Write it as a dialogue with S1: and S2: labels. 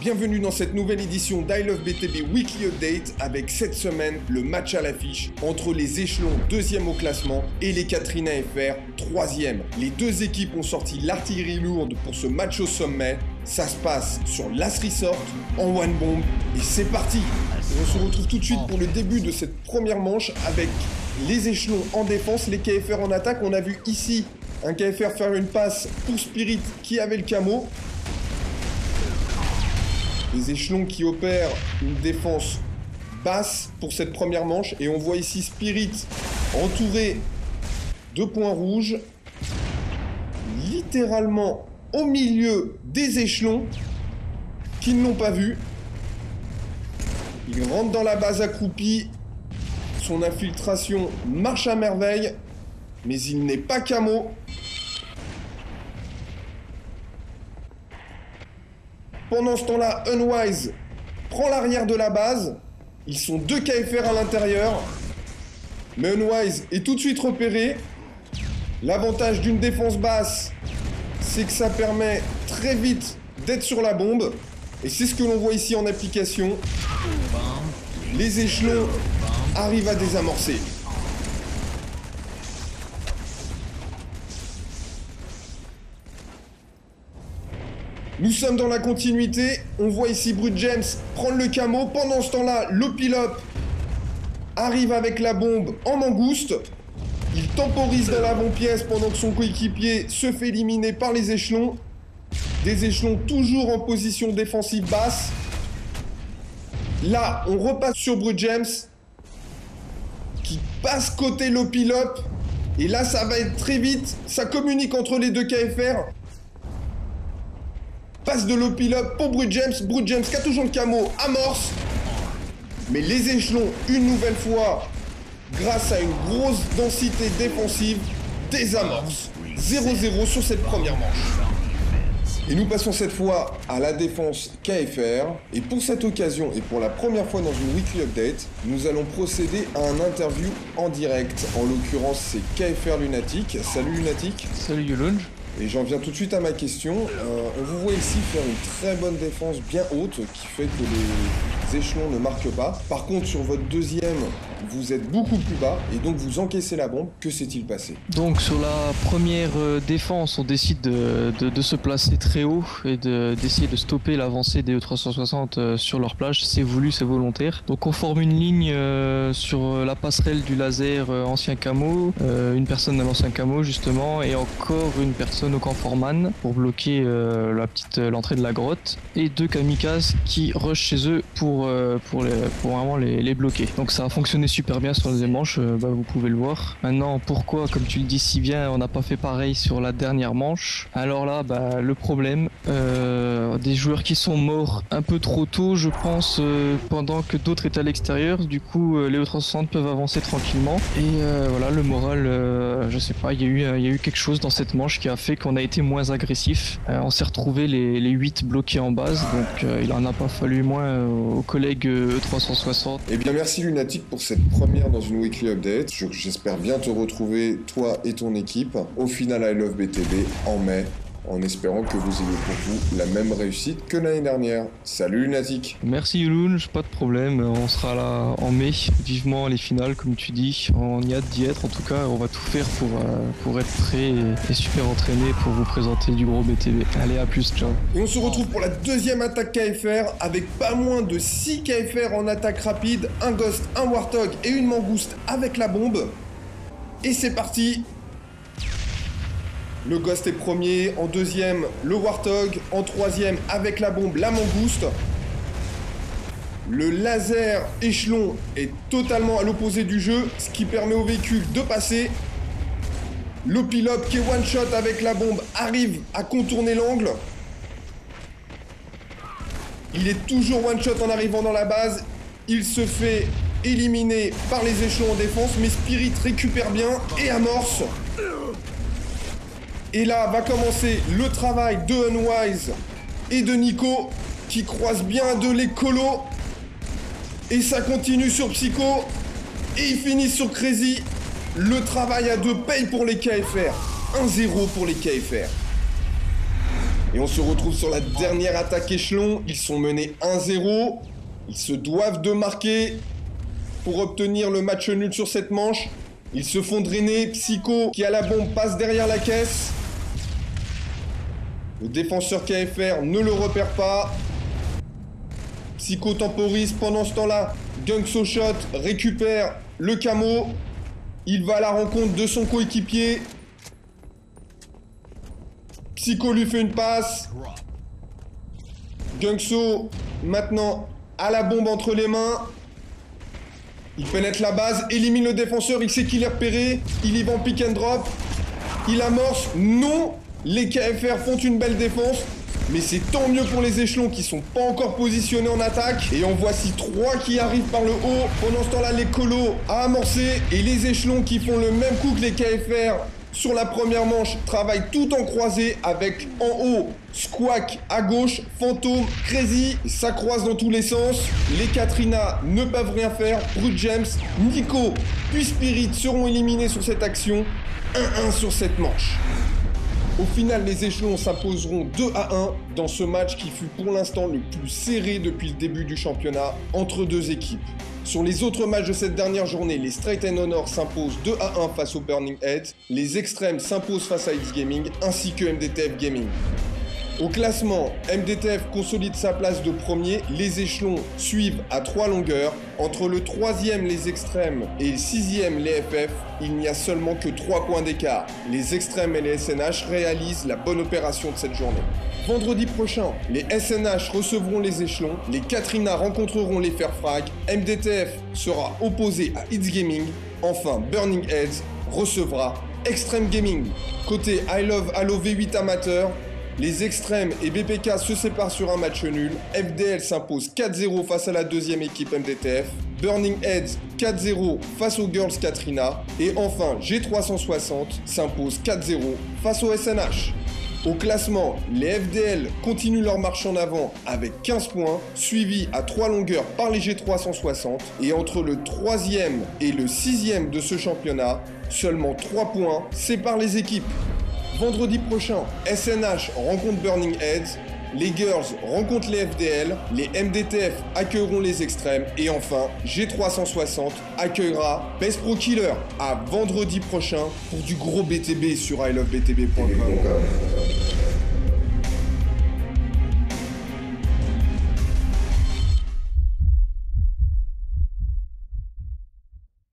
S1: bienvenue dans cette nouvelle édition d'I Love BTB Weekly Update avec cette semaine le match à l'affiche entre les échelons 2e au classement et les Katrina FR 3e. Les deux équipes ont sorti l'artillerie lourde pour ce match au sommet. Ça se passe sur Last Resort en one bomb et c'est parti. Et on se retrouve tout de suite pour le début de cette première manche avec les échelons en défense, les KFR en attaque. On a vu ici un KFR faire une passe pour Spirit qui avait le camo. Les échelons qui opèrent une défense basse pour cette première manche. Et on voit ici Spirit entouré de points rouges. Littéralement au milieu des échelons qui ne l'ont pas vu. Il rentre dans la base accroupi. Son infiltration marche à merveille. Mais il n'est pas camo. Pendant ce temps-là, Unwise prend l'arrière de la base. Ils sont 2 KFR à l'intérieur. Mais Unwise est tout de suite repéré. L'avantage d'une défense basse, c'est que ça permet très vite d'être sur la bombe. Et c'est ce que l'on voit ici en application. Les échelons arrivent à désamorcer. Nous sommes dans la continuité, on voit ici Brut James prendre le camo. Pendant ce temps-là, le Pilop arrive avec la bombe en mangouste. Il temporise dans la bonne pièce pendant que son coéquipier se fait éliminer par les échelons. Des échelons toujours en position défensive basse. Là, on repasse sur Brut James qui passe côté le Pilop. Et là, ça va être très vite. Ça communique entre les deux KFR. Passe de l'Opilop pour Brut James qui a toujours le camo, amorce. Mais les échelons, une nouvelle fois, grâce à une grosse densité défensive, désamorce. 0-0 sur cette première manche. Et nous passons cette fois à la défense KFR. Et pour cette occasion, et pour la première fois dans une Weekly Update, nous allons procéder à un interview en direct. En l'occurrence, c'est KFR Lunatic. Salut Lunatic.
S2: Salut Yulunj.
S1: Et j'en viens tout de suite à ma question. On vous voit ici faire une très bonne défense bien haute qui fait que les échelons ne marquent pas. Par contre, sur votre deuxième, vous êtes beaucoup plus bas et donc vous encaissez la bombe. Que s'est-il passé?
S2: Donc sur la première défense, on décide de se placer très haut et d'essayer de stopper l'avancée des E360 sur leur plage. C'est voulu, c'est volontaire. Donc on forme une ligne sur la passerelle du laser ancien camo, une personne à l'ancien camo justement, et encore une personne au camp Foreman pour bloquer l'entrée de la grotte, et 2 kamikazes qui rushent chez eux pour vraiment les bloquer. Donc ça a fonctionné super bien sur les manches, vous pouvez le voir. Maintenant, pourquoi, comme tu le dis si bien, on n'a pas fait pareil sur la dernière manche? Alors là, le problème, des joueurs qui sont morts un peu trop tôt, je pense, pendant que d'autres étaient à l'extérieur. Du coup, les E360 peuvent avancer tranquillement. Et voilà, le moral, je sais pas, il y a eu quelque chose dans cette manche qui a fait qu'on a été moins agressif. On s'est retrouvé les 8 bloqués en base, donc il en a pas fallu moins aux collègues E360.
S1: Eh bien merci Lunatic pour cette première dans une Weekly Update. J'espère bien te retrouver, toi et ton équipe, au final I Love BTB en mai, en espérant que vous ayez pour vous la même réussite que l'année dernière. Salut Lunatic.
S2: Merci Yulunj, pas de problème, on sera là en mai, vivement les finales comme tu dis, on y a hâte d'y être. En tout cas, on va tout faire pour être prêt et super entraîné pour vous présenter du gros BTB. Allez, à plus, ciao.
S1: Et on se retrouve pour la deuxième attaque KFR avec pas moins de 6 KFR en attaque rapide, un Ghost, un Warthog et une Mangouste avec la bombe. Et c'est parti. Le Ghost est premier, en deuxième, le Warthog, en troisième, avec la bombe, la Mangouste. Le laser échelon est totalement à l'opposé du jeu, ce qui permet au véhicule de passer. Le pilote qui est one shot avec la bombe arrive à contourner l'angle. Il est toujours one shot en arrivant dans la base. Il se fait éliminer par les échelons en défense, mais Spirit récupère bien et amorce. Et là va commencer le travail de Unwise et de Nico qui croisent bien de les colos. Et ça continue sur Psycho. Et ils finissent sur Crazy. Le travail à 2 paye pour les KFR. 1-0 pour les KFR. Et on se retrouve sur la dernière attaque échelon. Ils sont menés 1-0. Ils se doivent de marquer pour obtenir le match nul sur cette manche. Ils se font drainer. Psycho, qui a la bombe, passe derrière la caisse. Le défenseur KFR ne le repère pas. Psycho temporise. Pendant ce temps-là, Gunkso Shot récupère le camo. Il va à la rencontre de son coéquipier. Psycho lui fait une passe. Gunkso, maintenant, a la bombe entre les mains. Il pénètre la base, élimine le défenseur, il sait qu'il est repéré. Il y va en pick and drop. Il amorce. Non, les KFR font une belle défense. Mais c'est tant mieux pour les échelons qui sont pas encore positionnés en attaque. Et en voici 3 qui arrivent par le haut. Pendant ce temps-là, les colos à amorcer. Et les échelons qui font le même coup que les KFR sur la première manche travaillent tout en croisé avec en haut Squawk à gauche, Fantôme, Crazy. Ça croise dans tous les sens. Les Katrina ne peuvent rien faire. Brut James, Nico puis Spirit seront éliminés sur cette action. 1-1 sur cette manche. Au final, les échelons s'imposeront 2-1 dans ce match qui fut pour l'instant le plus serré depuis le début du championnat entre deux équipes. Sur les autres matchs de cette dernière journée, les Straight and Honor s'imposent 2-1 face aux Burning Heads, les Extrêmes s'imposent face à X Gaming ainsi que MDTF Gaming. Au classement, MDTF consolide sa place de premier, les échelons suivent à 3 longueurs. Entre le 3e les Extrêmes et le 6e les FF, il n'y a seulement que 3 points d'écart. Les Extrêmes et les SNH réalisent la bonne opération de cette journée. Vendredi prochain, les SNH recevront les échelons, les Katrina rencontreront les Fairfrag, MDTF sera opposé à It's Gaming, enfin Burning Heads recevra Extreme Gaming. Côté I Love Halo V8 amateur, les Extrêmes et BPK se séparent sur un match nul. FDL s'impose 4-0 face à la deuxième équipe MDTF. Burning Heads 4-0 face aux Girls Katrina. Et enfin, G360 s'impose 4-0 face au SNH. Au classement, les FDL continuent leur marche en avant avec 15 points, suivis à 3 longueurs par les G360. Et entre le 3e et le 6e de ce championnat, seulement 3 points séparent les équipes. Vendredi prochain, SNH rencontre Burning Heads, les Girls rencontrent les FDL, les MDTF accueilleront les Extrêmes et enfin G360 accueillera Best Pro Killer. À vendredi prochain pour du gros BTB sur ilovebtb.com.